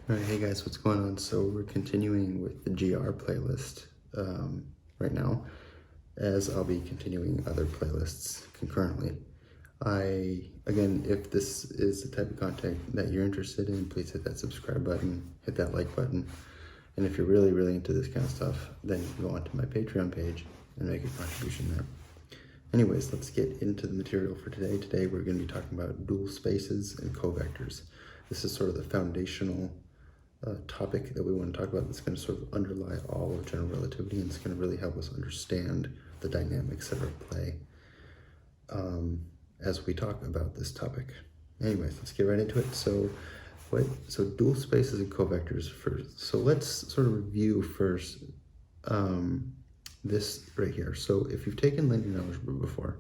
Alright, hey guys, what's going on? So we're continuing with the GR playlist right now, as I'll be continuing other playlists concurrently. Again, if this is the type of content that you're interested in, please hit that subscribe button, hit that like button, and if you're really, really into this kind of stuff, then you can go onto my Patreon page and make a contribution there. Anyways, let's get into the material for today. Today we're going to be talking about dual spaces and covectors. This is sort of the foundational topic that we want to talk about that's going to sort of underlie all of general relativity, and it's going to really help us understand the dynamics that are at play as we talk about this topic. Anyways, let's get right into it. So dual spaces and covectors first. So let's sort of review first this right here. So if you've taken linear algebra before,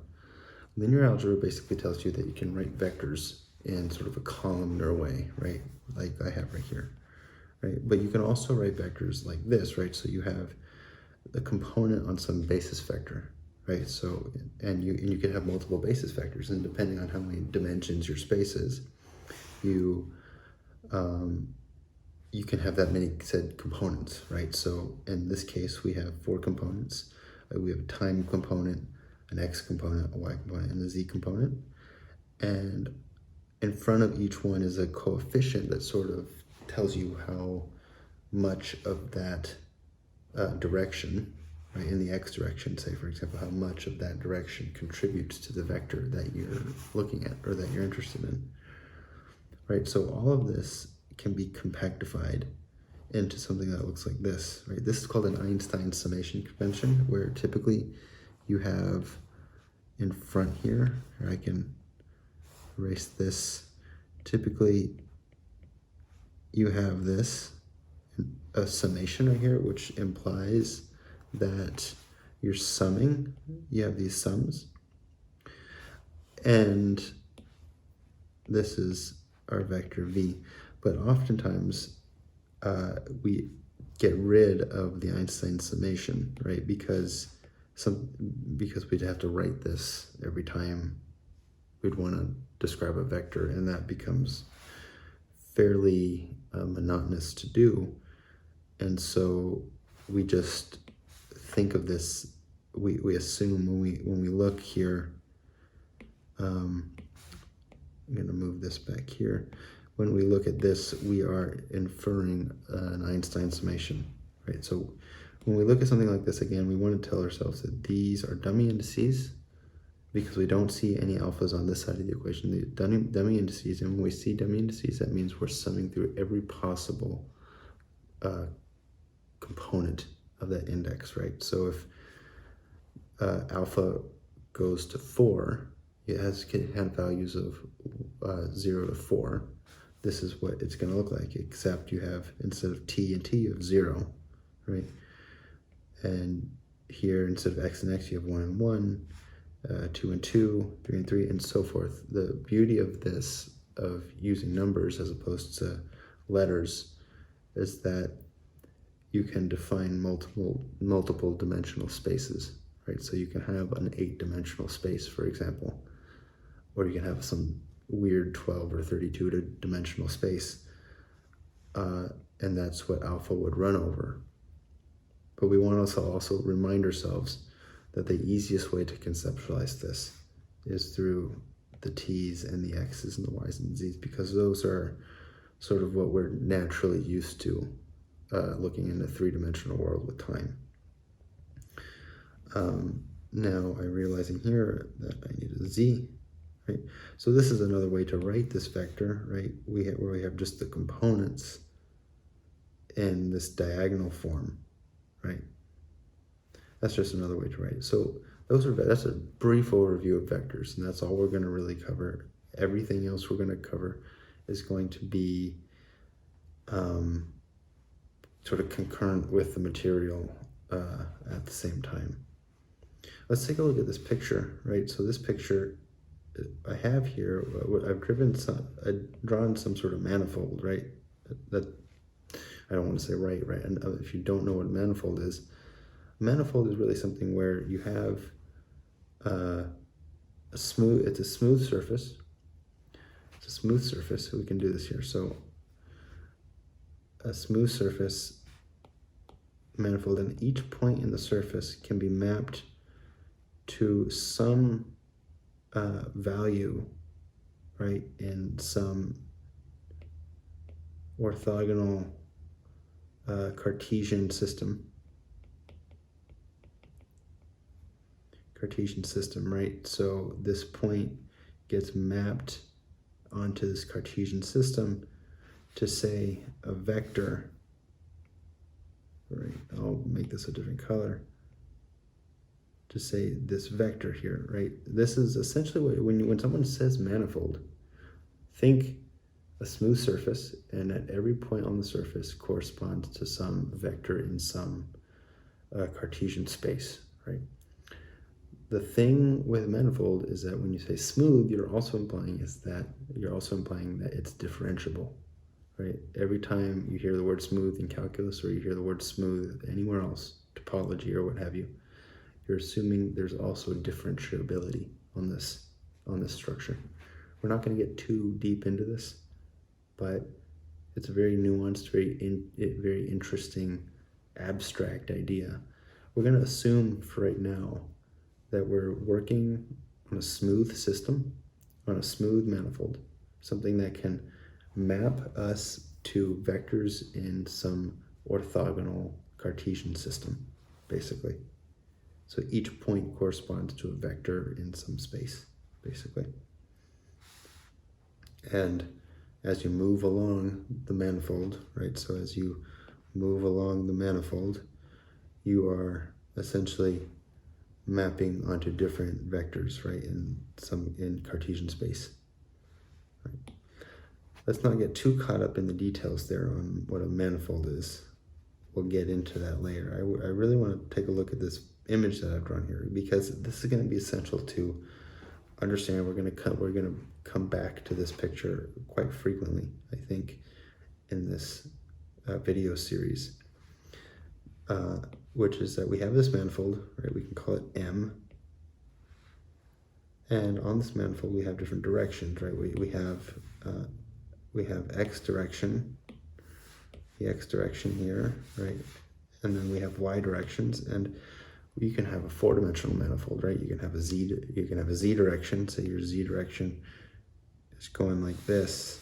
linear algebra basically tells you that you can write vectors in sort of a columnar way, right? Like I have right here. Right? But you can also write vectors like this, right? So you have a component on some basis vector, right? So, and you can have multiple basis vectors, and depending on how many dimensions your space is, you can have that many said components, right? So in this case, we have 4 components. We have a time component, an x component, a y component, and a z component. And in front of each one is a coefficient that sort of tells you how much of that direction, right, in the x direction, say for example, how much of that direction contributes to the vector that you're looking at or that you're interested in, right? So all of this can be compactified into something that looks like this, right? This is called an Einstein summation convention, where typically you have in front here, or I can erase this, typically you have this, a summation right here, which implies that you're summing, you have these sums, and this is our vector v. But oftentimes we get rid of the Einstein summation, right? Because we'd have to write this every time we'd want to describe a vector, and that becomes fairly monotonous to do. And so we just think of this, we assume when we look here, I'm going to move this back here. When we look at this, we are inferring an Einstein summation, right? So when we look at something like this, again, we want to tell ourselves that these are dummy indices, because we don't see any alphas on this side of the equation, the dummy indices. And when we see dummy indices, that means we're summing through every possible component of that index, right? So if alpha goes to 4, it can have values of 0 to 4. This is what it's going to look like, except you have, instead of t and t, you have 0, right? And here, instead of x and x, you have 1 and 1. 2 and 2, 3 and 3, and so forth. The beauty of this, of using numbers as opposed to letters, is that you can define multiple dimensional spaces, right? So you can have an 8-dimensional space, for example, or you can have some weird 12 or 32-dimensional space, and that's what alpha would run over. But we want to also remind ourselves that the easiest way to conceptualize this is through the t's and the x's and the y's and the z's, because those are sort of what we're naturally used to looking in a 3-dimensional world with time. Now I'm realizing here that I need a z, right? So this is another way to write this vector, right? Where we have just the components in this diagonal form, right? That's just another way to write it. So that's a brief overview of vectors, and that's all we're going to really cover. Everything else we're going to cover is going to be sort of concurrent with the material at the same time. Let's take a look at this picture, right? So this picture I have here, I've drawn some sort of manifold, right? That I don't want to say right? And if you don't know what a manifold is, a manifold is really something where you have it's a smooth surface. It's a smooth surface, so we can do this here. So a smooth surface manifold, and each point in the surface can be mapped to some value, right, in some orthogonal Cartesian system. Right? So this point gets mapped onto this Cartesian system to say a vector, right? I'll make this a different color, to say this vector here, right? This is essentially what, when someone says manifold, think a smooth surface, and at every point on the surface corresponds to some vector in some Cartesian space, right? The thing with manifold is that when you say smooth, you're also implying that it's differentiable, right? Every time you hear the word smooth in calculus, or you hear the word smooth anywhere else, topology or what have you, you're assuming there's also differentiability on this structure. We're not going to get too deep into this, but it's a very nuanced, very interesting, abstract idea. We're going to assume for right now that we're working on a smooth system, on a smooth manifold, something that can map us to vectors in some orthogonal Cartesian system, basically. So each point corresponds to a vector in some space, basically. And as you move along the manifold, right, so as you move along the manifold, you are essentially mapping onto different vectors, right, in Cartesian space. Right. Let's not get too caught up in the details there on what a manifold is. We'll get into that later. I really want to take a look at this image that I've drawn here, because this is going to be essential to understand. We're going to come back to this picture quite frequently, I think, in this video series. Which is that we have this manifold, right? We can call it M. And on this manifold, we have different directions, right? We have X direction, the X direction here, right? And then we have Y directions, and you can have a four-dimensional manifold, right? You can have a Z direction. Say your Z direction is going like this.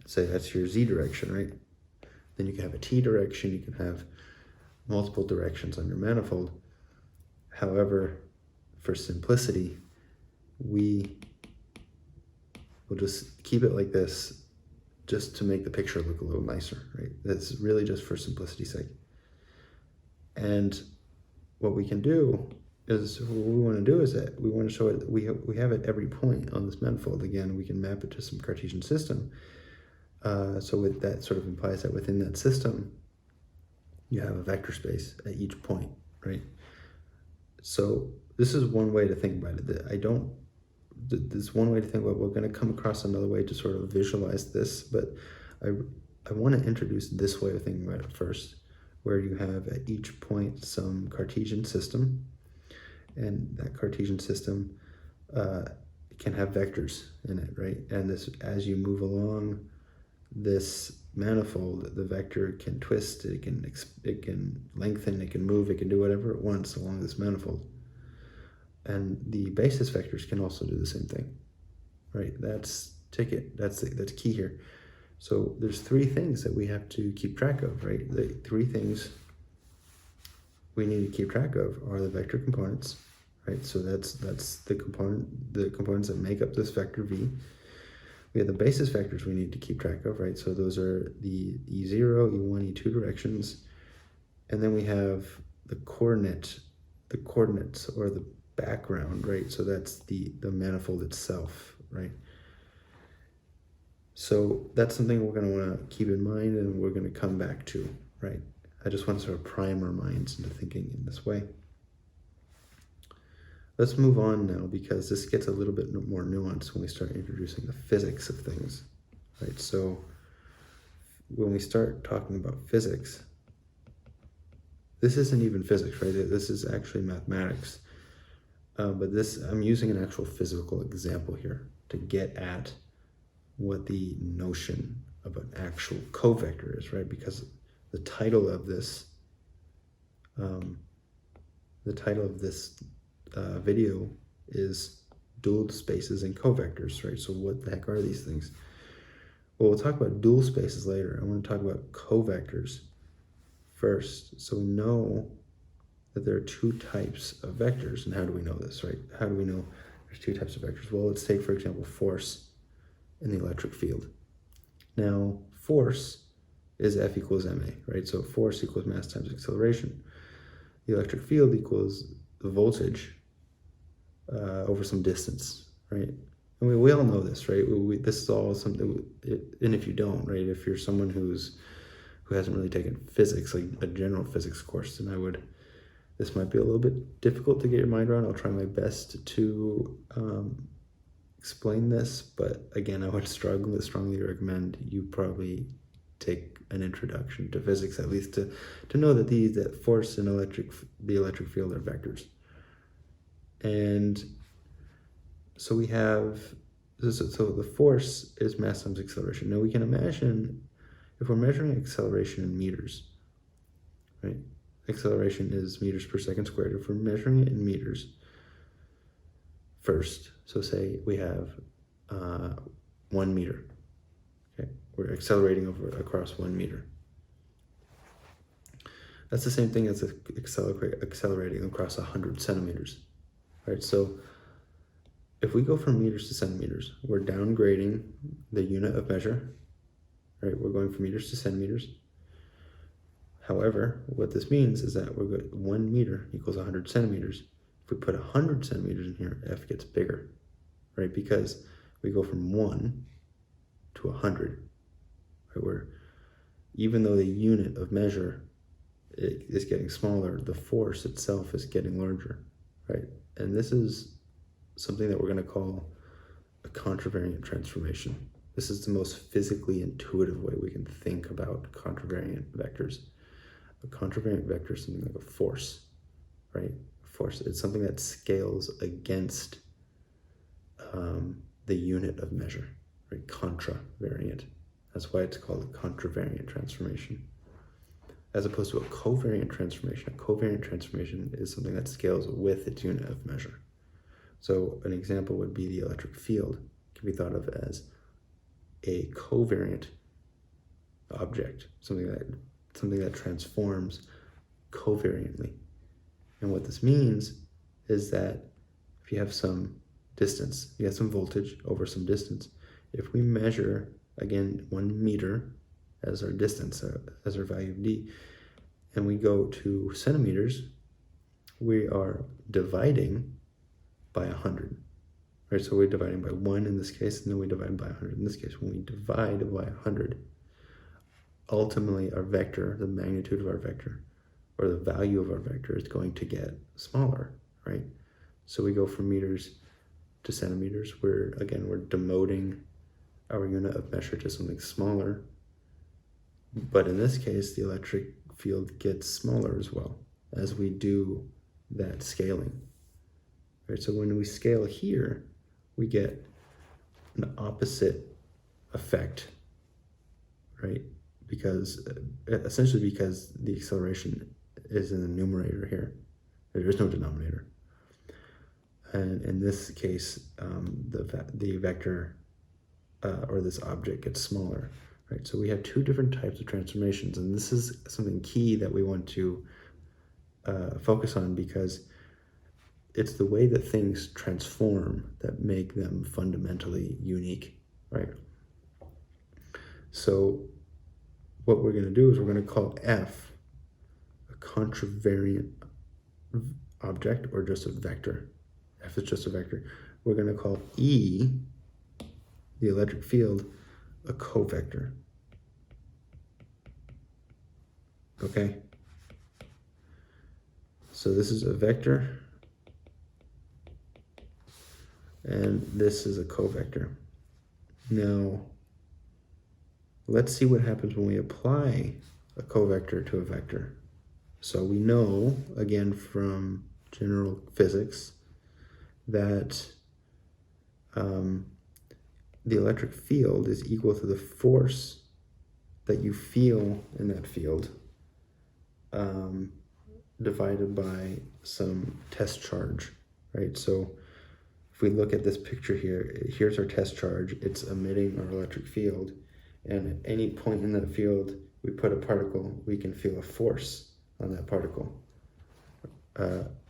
Say that's your Z direction, right? Then you can have a T direction, you can have multiple directions on your manifold. However, for simplicity, we will just keep it like this, just to make the picture look a little nicer, right? That's really just for simplicity's sake. And what we can do is, what we want to do is that we want to show it, we have at every point on this manifold. Again, we can map it to some Cartesian system. So that sort of implies that within that system, you have a vector space at each point, right? So this is one way to think about it. This is one way to think about it. We're going to come across another way to sort of visualize this, but I want to introduce this way of thinking about it first, where you have at each point some Cartesian system, and that Cartesian system can have vectors in it, right? And this, as you move along this manifold, the vector can twist, it can lengthen, it can move, it can do whatever it wants along this manifold. And the basis vectors can also do the same thing, right? That's key here. So there's three things that we have to keep track of, right? The three things we need to keep track of are the vector components, right? So that's the components that make up this vector V. We have the basis vectors we need to keep track of, right? So those are the E0, E1, E2 directions. And then we have the coordinates or the background, right? So that's the manifold itself, right? So that's something we're going to want to keep in mind, and we're going to come back to, right? I just want to sort of prime our minds into thinking in this way. Let's move on now, because this gets a little bit more nuanced when we start introducing the physics of things, right? So when we start talking about physics, this isn't even physics, right? This is actually mathematics. But I'm using an actual physical example here to get at what the notion of an actual covector is, right? Because the title of this video is dual spaces and covectors, right? So what the heck are these things? Well, we'll talk about dual spaces later. I want to talk about covectors first. So we know that there are two types of vectors. And how do we know this, right? How do we know there's two types of vectors? Well, let's take, for example, force in the electric field. Now, force is F equals ma, right? So force equals mass times acceleration. The electric field equals the voltage over some distance, right? And we all know this, right? This is all something, and if you don't, right? If you're someone who hasn't really taken physics, like a general physics course, then this might be a little bit difficult to get your mind around. I'll try my best to explain this, but again, I would strongly recommend you probably take an introduction to physics, at least to know that force and the electric field are vectors. And so we have, so the force is mass times acceleration. Now we can imagine if we're measuring acceleration in meters, right? Acceleration is meters per second squared. If we're measuring it in meters first, so say we have 1 meter, okay? We're accelerating across 1 meter. That's the same thing as accelerating across 100 centimeters, right? So if we go from meters to centimeters, we're downgrading the unit of measure, right? We're going from meters to centimeters. However, what this means is that 1 meter equals 100 centimeters. If we put 100 centimeters in here, F gets bigger, right? Because we go from 1 to 100, right? Where even though the unit of measure is getting smaller, the force itself is getting larger, right? And this is something that we're going to call a contravariant transformation. This is the most physically intuitive way we can think about contravariant vectors. A contravariant vector is something like a force, right? Force, it's something that scales against the unit of measure, right? Contravariant. That's why it's called a contravariant transformation. As opposed to a covariant transformation. A covariant transformation is something that scales with its unit of measure. So an example would be the electric field. It can be thought of as a covariant object, something that transforms covariantly. And what this means is that if you have some distance, you have some voltage over some distance, if we measure, again, 1 meter as our distance, as our value of d, and we go to centimeters, we are dividing by 100. Right, so we're dividing by 1 in this case, and then we divide by 100 in this case. When we divide by 100, ultimately our vector, the magnitude of our vector, or the value of our vector is going to get smaller, right? So we go from meters to centimeters. We're demoting our unit of measure to something smaller. But in this case, the electric field gets smaller as well as we do that scaling. Right, so when we scale here, we get an opposite effect, right? Essentially because the acceleration is in the numerator here. There is no denominator. And in this case, the vector or this object gets smaller, right? So we have two different types of transformations, and this is something key that we want to focus on, because it's the way that things transform that make them fundamentally unique, right? So what we're going to do is we're going to call F a contravariant object, or just a vector. F is just a vector. We're going to call E, the electric field, a covector. Okay? So this is a vector, and this is a covector. Now, let's see what happens when we apply a covector to a vector. So we know, again, from general physics, that the electric field is equal to the force that you feel in that field divided by some test charge, right? So if we look at this picture here, here's our test charge. It's emitting our electric field. And at any point in that field, we put a particle, we can feel a force on that particle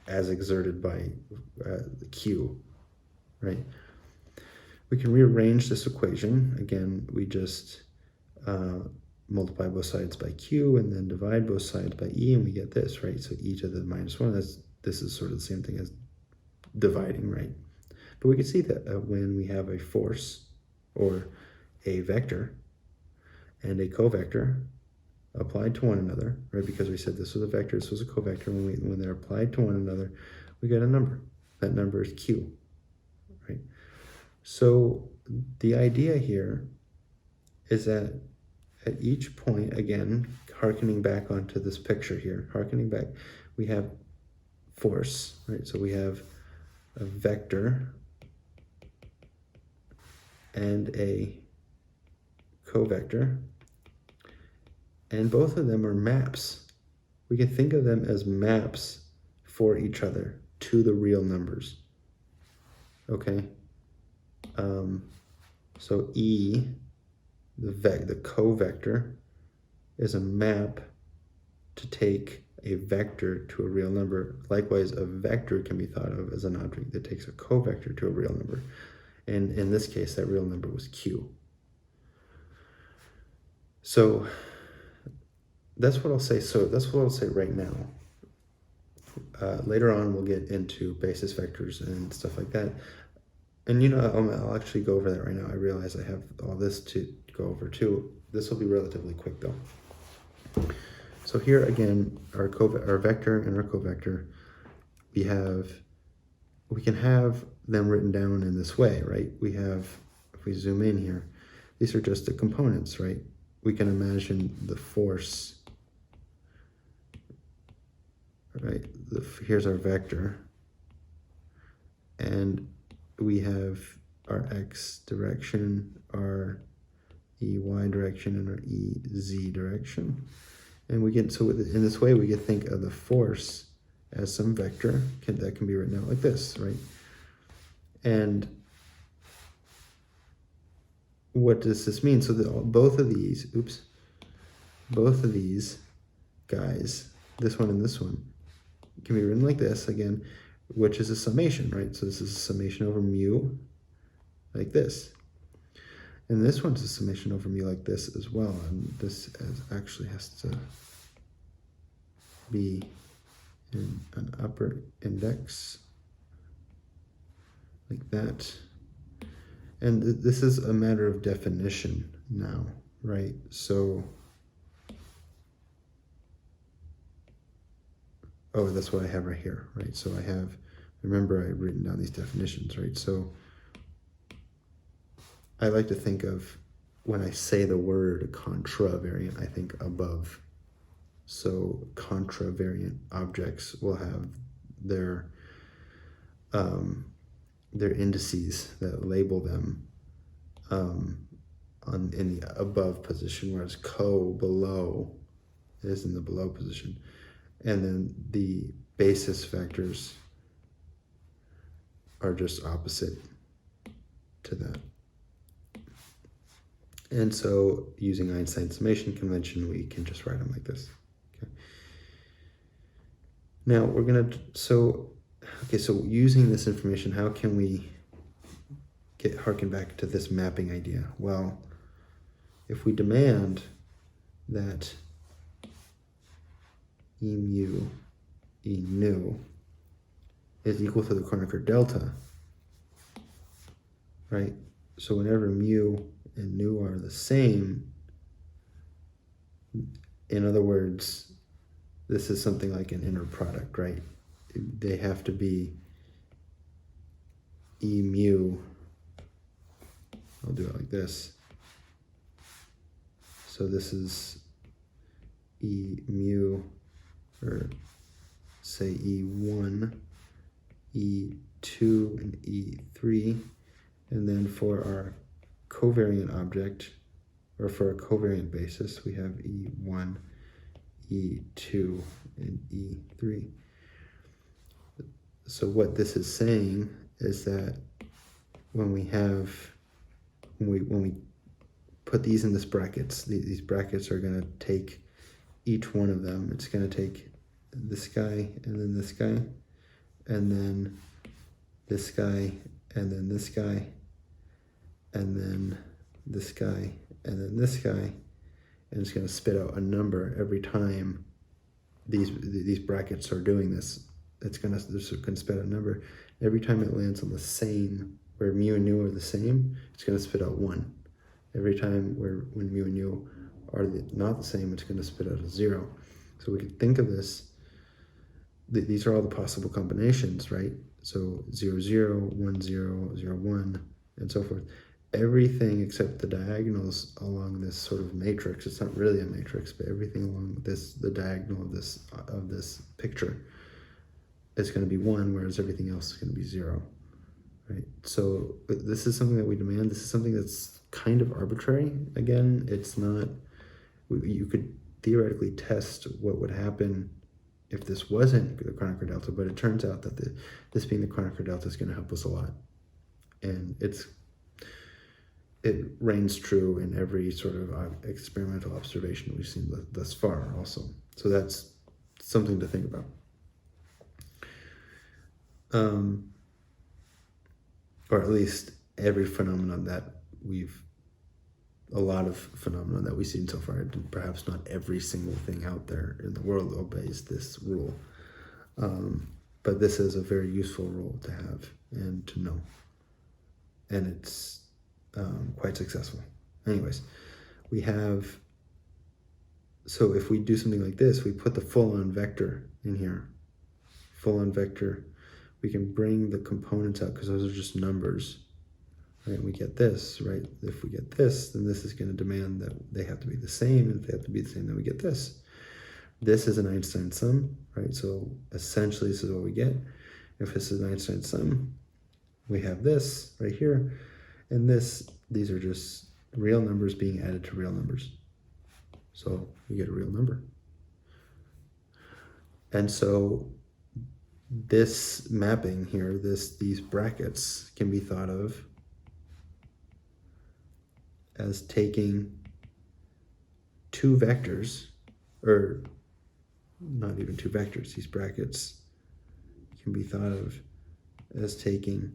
as exerted by the Q, right? We can rearrange this equation. Again, we just multiply both sides by Q and then divide both sides by E, and we get this, right? So e to the -1, this is sort of the same thing as dividing, right? But we can see that when we have a force or a vector and a covector applied to one another, right? Because we said this was a vector, this was a covector. When they're applied to one another, we get a number. That number is Q, right? So the idea here is that at each point, again, hearkening back onto this picture here, we have force, right? So we have a vector and a covector, and both of them are maps. We can think of them as maps for each other to the real numbers, okay? So E, the covector, is a map to take a vector to a real number. Likewise, a vector can be thought of as an object that takes a covector to a real number. And in this case, that real number was Q. So that's what I'll say. So that's what I'll say right now. Later on, we'll get into basis vectors and stuff like that. And I'll actually go over that right now. I realize I have all this to go over too. This will be relatively quick though. So here again, our vector and our covector, we can have them written down in this way, right? We have, if we zoom in here, these are just the components, right? We can imagine the force, right? Here's our vector, and we have our x direction, our EY direction, and our EZ direction. And in this way, we can think of the force as some vector that can be written out like this, right? And what does this mean? So both of these guys, this one and this one, can be written like this again, which is a summation, right? So this is a summation over mu, like this. And this one's a summation over mu like this as well. And this actually has to be in an upper index, like that. And this is a matter of definition now, right? So, oh, that's what I have right here, right? So remember I've written down these definitions, right? So I like to think of, when I say the word contravariant, I think above. So contravariant objects will have their indices that label them in the above position, whereas below is in the below position. And then the basis vectors are just opposite to that. And so using Einstein's summation convention, we can just write them like this. Okay. Now we're gonna, so using this information, how can we harken back to this mapping idea? Well, if we demand that E mu, E nu is equal to the Kronecker delta, right? So whenever mu and nu are the same, in other words, this is something like an inner product, right? They have to be E mu, I'll do it like this. So this is E mu, or say E1, E2, and E3. And then for our covariant object, or for a covariant basis, we have E1, E2, and E3. So what this is saying is that when we put these in this brackets, these brackets are going to take each one of them. It's going to take this guy, and then this guy, and then this guy, and then this guy, and then this guy, and then this guy, and it's going to spit out a number every time these brackets are doing this. It's going to spit out a number every time it lands on the same, where mu and nu are the same. It's going to spit out 1. Every time when mu and nu are not the same, it's going to spit out a 0. So we can think of this. These are all the possible combinations, right? So 0, 0, 1, 0, 0, 1, and so forth. Everything except the diagonals along this sort of matrix. It's not really a matrix, but everything along the diagonal of this picture is going to be 1, whereas everything else is going to be 0, right? So this is something that we demand. This is something that's kind of arbitrary. Again, it's not. You could theoretically test what would happen if this wasn't the Kronecker delta, but it turns out that this being the Kronecker delta is going to help us a lot, and it reigns true in every sort of experimental observation we've seen thus far also. So that's something to think about. Or at least every phenomenon that a lot of phenomena that we've seen so far, perhaps not every single thing out there in the world obeys this rule. But this is a very useful rule to have and to know. And it's quite successful. Anyways, so if we do something like this, we put the full-on vector in here. Full-on vector, we can bring the components out because those are just numbers. Right, and we get this, right? If we get this, then this is going to demand that they have to be the same. And if they have to be the same, then we get this. This is an Einstein sum, right? So essentially, this is what we get. If this is an Einstein sum, we have this right here. And these are just real numbers being added to real numbers. So we get a real number. And so this mapping here, these brackets can be thought of as taking two vectors, or not even two vectors. These brackets can be thought of as taking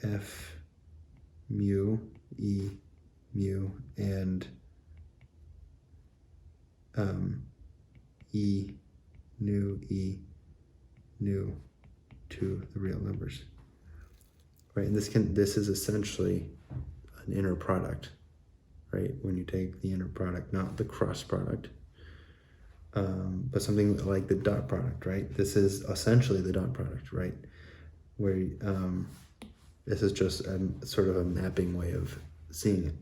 f mu, e mu, and e nu to the real numbers, right? And this is essentially an inner product, right? When you take the inner product, not the cross product, but something like the dot product, right? This is essentially the dot product, right? Where this is just sort of a mapping way of seeing it.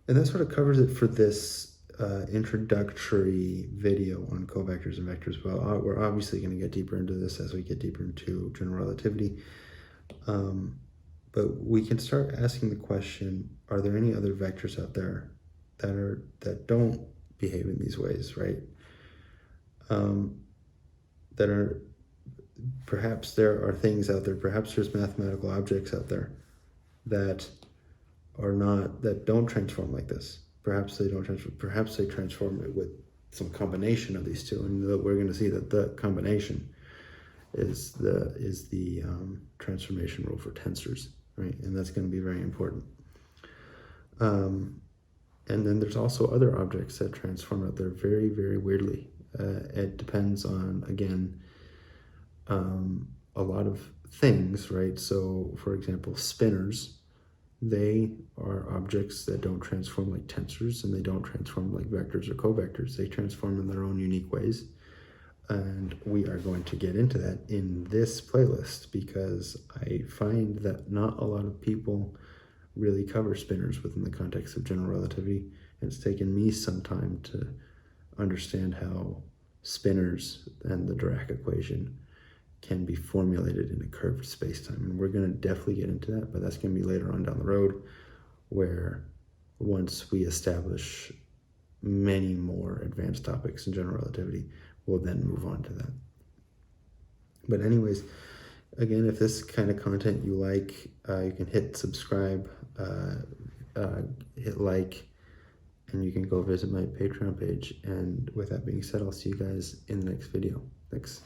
And that sort of covers it for this introductory video on covectors and vectors. Well, we're obviously going to get deeper into this as we get deeper into general relativity. But we can start asking the question, are there any other vectors out there that don't behave in these ways, right? That are, perhaps there are things out there, perhaps there's mathematical objects out there that don't transform like this. Perhaps they don't transform, perhaps they transform it with some combination of these two, and we're going to see that the combination is the transformation rule for tensors, right? And that's going to be very important. And then there's also other objects that transform out there very, very weirdly. It depends on, again, a lot of things, right? So, for example, spinors, they are objects that don't transform like tensors, and they don't transform like vectors or covectors. They transform in their own unique ways. And we are going to get into that in this playlist, because I find that not a lot of people really cover spinors within the context of general relativity. And it's taken me some time to understand how spinors and the Dirac equation can be formulated in a curved spacetime. And we're going to definitely get into that, but that's going to be later on down the road, where once we establish many more advanced topics in general relativity, we'll then move on to that. But anyways, again, if this kind of content you like, you can hit subscribe, hit like, and you can go visit my Patreon page. And with that being said, I'll see you guys in the next video. Thanks.